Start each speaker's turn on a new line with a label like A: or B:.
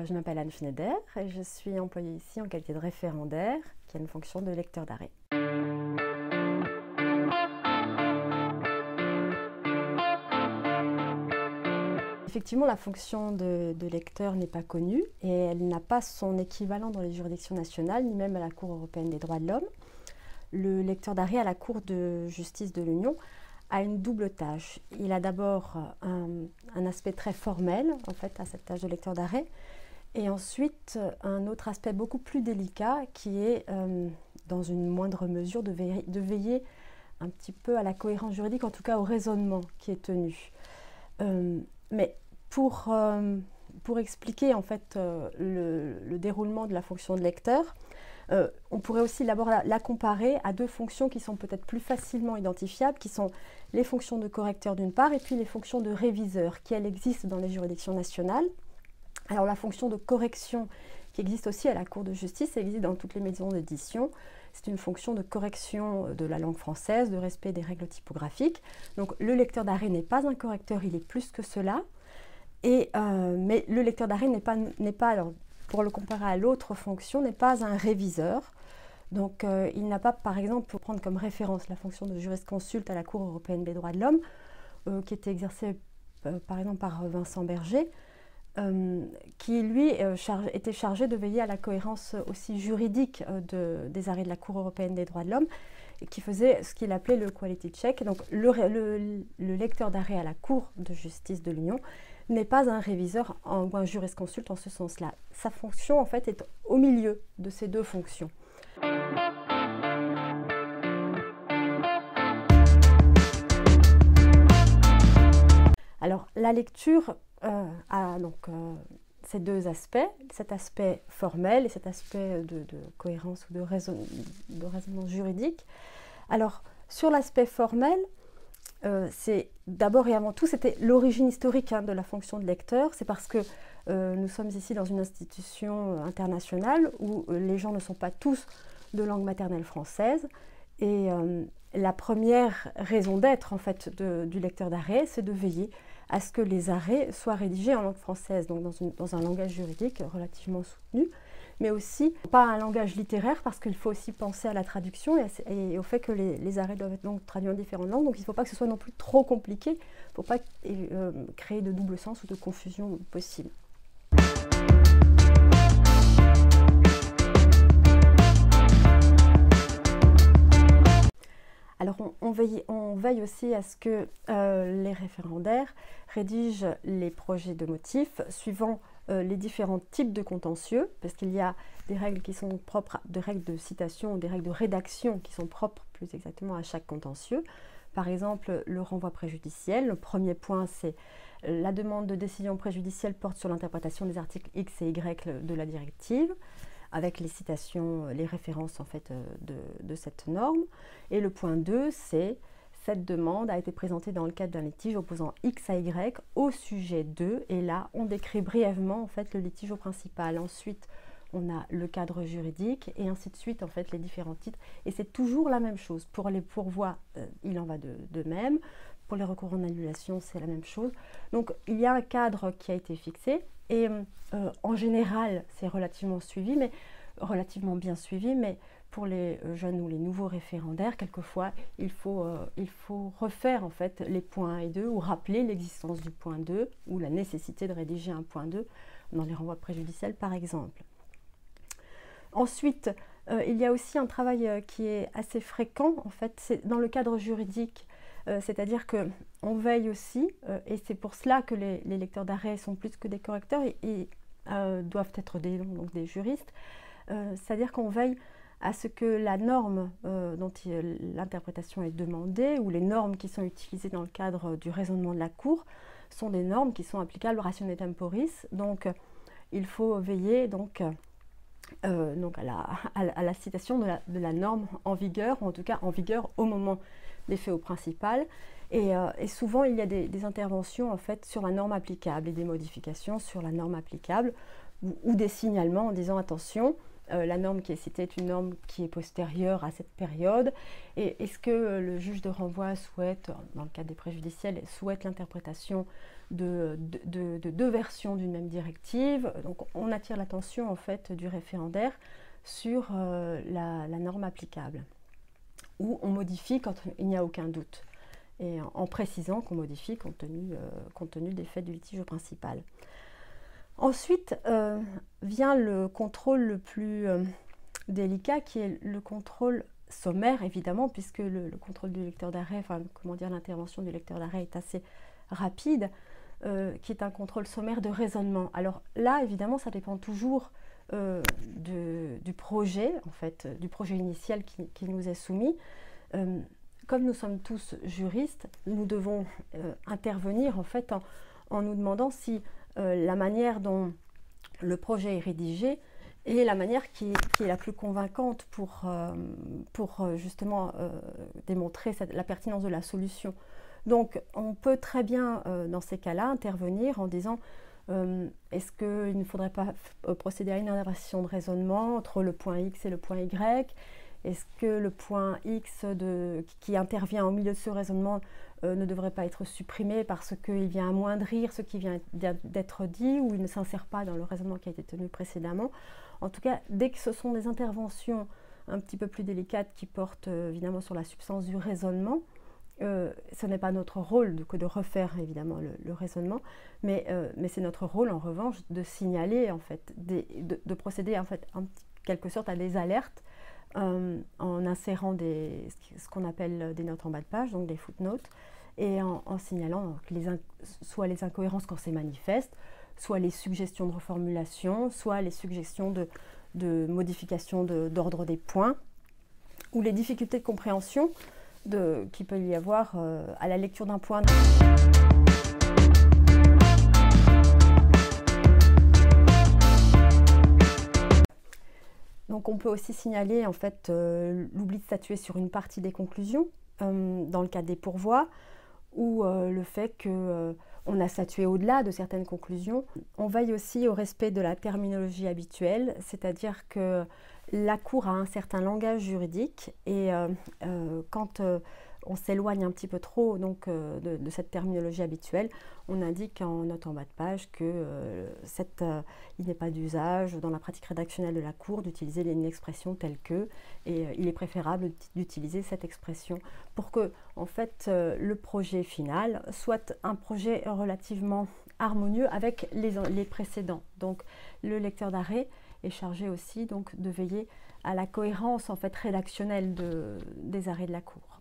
A: Je m'appelle Anne Schneider et je suis employée ici en qualité de référendaire, qui a une fonction de lecteur d'arrêt. Effectivement, la fonction de lecteur n'est pas connue et elle n'a pas son équivalent dans les juridictions nationales, ni même à la Cour européenne des droits de l'homme. Le lecteur d'arrêt à la Cour de justice de l'Union a une double tâche. Il a d'abord un aspect très formel, en fait, à cette tâche de lecteur d'arrêt, et ensuite un autre aspect beaucoup plus délicat qui est, dans une moindre mesure, de veiller un petit peu à la cohérence juridique, en tout cas au raisonnement qui est tenu. Mais pour expliquer en fait le déroulement de la fonction de lecteur, on pourrait aussi d'abord la comparer à deux fonctions qui sont peut-être plus facilement identifiables, qui sont les fonctions de correcteur d'une part et puis les fonctions de réviseur qui, elles, existent dans les juridictions nationales. Alors la fonction de correction qui existe aussi à la Cour de justice, elle existe dans toutes les maisons d'édition. C'est une fonction de correction de la langue française, de respect des règles typographiques. Donc le lecteur d'arrêt n'est pas un correcteur, il est plus que cela. Mais le lecteur d'arrêt n'est pas, alors, pour le comparer à l'autre fonction, n'est pas un réviseur. Donc il n'a pas, par exemple, pour prendre comme référence la fonction de jurisconsulte à la Cour européenne des droits de l'homme, qui était exercée par exemple par Vincent Berger, qui lui était chargé de veiller à la cohérence aussi juridique des arrêts de la Cour européenne des droits de l'homme, et qui faisait ce qu'il appelait le quality check. Donc le lecteur d'arrêt à la Cour de justice de l'Union n'est pas un réviseur ou un jurisconsulte en ce sens-là. Sa fonction en fait est au milieu de ces deux fonctions. Alors la lecture a donc ces deux aspects, cet aspect formel et cet aspect de cohérence ou de raisonnement juridique. Alors sur l'aspect formel, c'est d'abord et avant tout, c'était l'origine historique de la fonction de lecteur. C'est parce que nous sommes ici dans une institution internationale où les gens ne sont pas tous de langue maternelle française. Et la première raison d'être en fait du lecteur d'arrêt, c'est de veiller à ce que les arrêts soient rédigés en langue française, donc dans un langage juridique relativement soutenu, mais aussi pas un langage littéraire, parce qu'il faut aussi penser à la traduction et au fait que les arrêts doivent être donc traduits en différentes langues, donc il ne faut pas que ce soit non plus trop compliqué, il ne faut pas créer de double sens ou de confusion possible. Alors on veille aussi à ce que les référendaires rédigent les projets de motifs suivant les différents types de contentieux, parce qu'il y a des règles qui sont propres, des règles de citation ou des règles de rédaction qui sont propres plus exactement à chaque contentieux. Par exemple, le renvoi préjudiciel. Le premier point, c'est la demande de décision préjudicielle porte sur l'interprétation des articles X et Y de la directive, avec les citations, les références en fait de cette norme. Et le point 2, c'est cette demande a été présentée dans le cadre d'un litige opposant X à Y au sujet de, et là on décrit brièvement en fait le litige au principal. Ensuite on a le cadre juridique et ainsi de suite en fait les différents titres. Et c'est toujours la même chose. Pour les pourvois, il en va de même. Pour les recours en annulation, c'est la même chose. Donc il y a un cadre qui a été fixé et en général c'est relativement bien suivi, mais pour les jeunes ou les nouveaux référendaires, quelquefois il faut refaire en fait les points 1 et 2 ou rappeler l'existence du point 2 ou la nécessité de rédiger un point 2 dans les renvois préjudiciels par exemple. Ensuite, il y a aussi un travail qui est assez fréquent en fait, c'est dans le cadre juridique. C'est-à-dire qu'on veille aussi, et c'est pour cela que les lecteurs d'arrêt sont plus que des correcteurs et doivent être donc des juristes, c'est-à-dire qu'on veille à ce que la norme dont l'interprétation est demandée ou les normes qui sont utilisées dans le cadre du raisonnement de la Cour sont des normes qui sont applicables ratione temporis. Donc il faut veiller donc à la citation de la norme en vigueur, ou en tout cas en vigueur au moment des faits au principal, et souvent il y a des interventions en fait sur la norme applicable et des modifications sur la norme applicable ou des signalements en disant attention, la norme qui est citée est une norme qui est postérieure à cette période, et est-ce que le juge de renvoi souhaite, dans le cadre des préjudiciels, souhaite l'interprétation de deux versions d'une même directive. Donc on attire l'attention en fait du référendaire sur la norme applicable, ou on modifie quand il n'y a aucun doute, et en précisant qu'on modifie compte tenu des faits du litige principal. Ensuite vient le contrôle le plus délicat, qui est le contrôle sommaire, évidemment, puisque le contrôle du lecteur d'arrêt, enfin comment dire, l'intervention du lecteur d'arrêt est assez rapide, qui est un contrôle sommaire de raisonnement. Alors là, évidemment, ça dépend toujours du projet, en fait, du projet initial qui nous est soumis. Comme nous sommes tous juristes, nous devons intervenir en fait en nous demandant si la manière dont le projet est rédigé est la manière qui est la plus convaincante pour justement démontrer la pertinence de la solution. Donc on peut très bien dans ces cas-là intervenir en disant est-ce qu'il ne faudrait pas procéder à une inversion de raisonnement entre le point X et le point Y? Est-ce que le point X qui intervient au milieu de ce raisonnement ne devrait pas être supprimé parce qu'il vient amoindrir ce qui vient d'être dit, ou il ne s'insère pas dans le raisonnement qui a été tenu précédemment? En tout cas, dès que ce sont des interventions un petit peu plus délicates qui portent évidemment sur la substance du raisonnement, ce n'est pas notre rôle que de refaire évidemment le raisonnement, mais c'est notre rôle en revanche de signaler en fait, de procéder en fait en quelque sorte à des alertes en insérant ce qu'on appelle des notes en bas de page, donc des footnotes, et en signalant que soit les incohérences quand c'est manifeste, soit les suggestions de reformulation, soit les suggestions de modification d'ordre des points, ou les difficultés de compréhension qu'il peut y avoir à la lecture d'un point. Donc on peut aussi signaler en fait l'oubli de statuer sur une partie des conclusions dans le cadre des pourvois, ou le fait qu'on a statué au-delà de certaines conclusions. On veille aussi au respect de la terminologie habituelle, c'est-à-dire que la Cour a un certain langage juridique, et quand on s'éloigne un petit peu trop donc, de cette terminologie habituelle, on indique en note en bas de page que il n'est pas d'usage dans la pratique rédactionnelle de la Cour d'utiliser une expression telle que, et il est préférable d'utiliser cette expression pour que en fait, le projet final soit un projet relativement harmonieux avec les précédents. Donc le lecteur d'arrêt est chargé aussi donc, de veiller à la cohérence en fait, rédactionnelle des arrêts de la Cour.